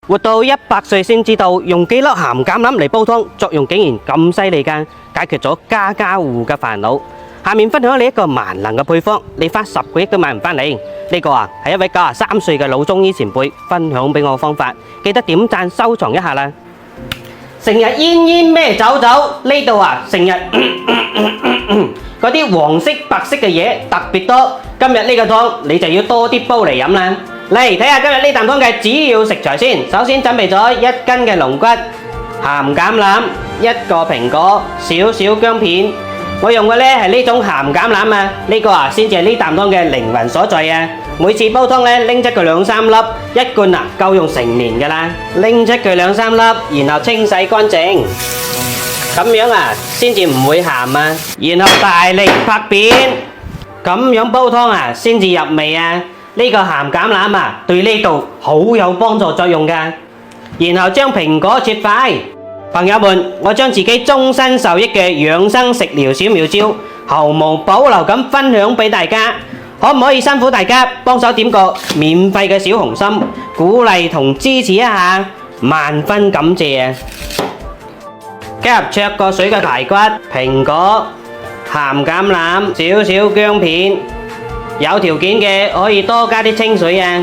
活到100歲先知道，用幾粒鹹橄欖嚟煲湯，作用竟然咁犀利㗎，解決咗家家戶嘅煩惱。下面分享你一個萬能嘅配方，你花10個億都買唔返嚟。呢個係一位93歲嘅老中醫前輩分享俾我嘅方法，記得點讚收藏一下啦。成日煙煙咩酒酒，呢度成日嗰啲黃色白色嘅嘢特別多。今日呢個湯你就要多啲煲嚟飲啦。嚟睇下今日呢啖湯嘅主要食材先。首先準備咗1斤嘅龍骨、鹹橄欖、1個蘋果、少少薑片。我用嘅呢係呢種鹹橄欖啊，呢個先至係呢啖湯嘅靈魂所在啊。每次煲湯呢，拎出佢2-3粒，一罐夠用成年噶啦。拎出佢2-3粒，然後清洗乾淨，咁樣先至唔會鹹啊。然後大力拍扁，咁樣煲湯先至入味啊。呢個鹹橄欖對呢度好有幫助作用噶。然後將蘋果切塊。朋友們，我將自己終身受益嘅養生食療小妙招，毫無保留咁分享俾大家，可唔可以辛苦大家幫手點個免費嘅小紅心，鼓勵同支持一下，萬分感謝啊！加入焯過水嘅排骨、蘋果、鹹橄欖、少少薑片，有條件嘅可以多加啲清水啊！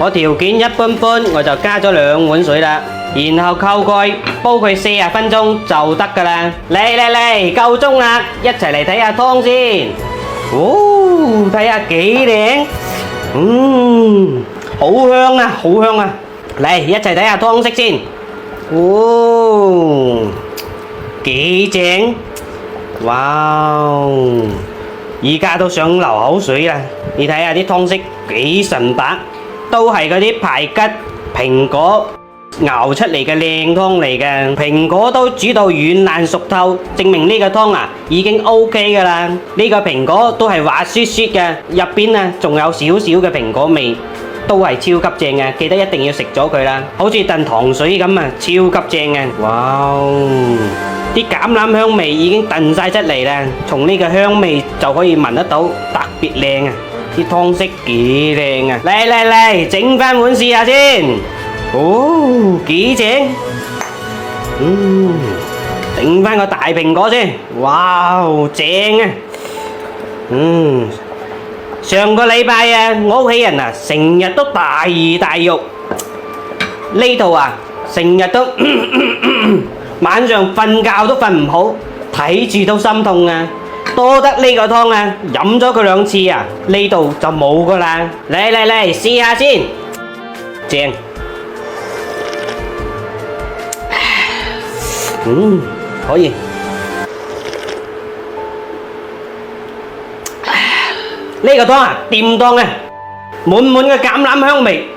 我條件一般般，我就加咗2碗水啦。然後扣蓋煲佢40分鐘就得噶啦。嚟，夠鐘啦，一齊嚟睇下湯先。哦，睇下幾靚，好香啊，好香啊！嚟，一齊睇下湯色先。哦，幾正，哇！而家都想流口水啦。你睇下啲湯色幾純白，都係嗰啲排骨、蘋果熬出嚟嘅靚湯嚟嘅，蘋果都煮到軟爛熟透，證明呢個湯已經 OK 噶啦。呢個蘋果都係滑雪雪嘅，入邊仲有少少嘅蘋果味，都係超級正嘅。記得一定要食咗佢啦，好似燉糖水咁超級正嘅。哇！啲橄欖香味已經燉晒出嚟啦，從呢個香味就可以聞得到，特別靚啊！啲湯色幾靚啊！嚟，整翻碗試下先。哦，幾正，整翻個大蘋果先，哇，正啊，上個禮拜我屋企人成日都大魚大肉，呢度成日都晚上瞓覺都瞓唔好，睇住都心痛啊，多得呢個湯飲咗佢2次呢度就冇噶啦，嚟，試下先，正。可以。呢個湯掂當啊，滿滿嘅橄欖香味，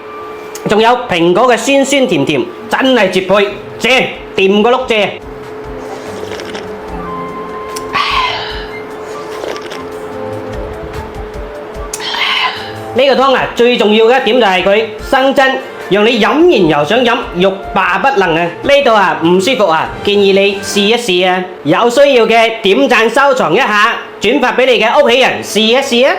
仲有蘋果嘅酸酸甜甜，真係絕配，正，掂個碌蔗。呢個湯最重要嘅一點就係佢生真，讓你飲完又想飲，欲罷不能啊！呢度唔舒服建議你試一試啊！有需要嘅點讚收藏一下，轉發俾你嘅屋企人試一試啊！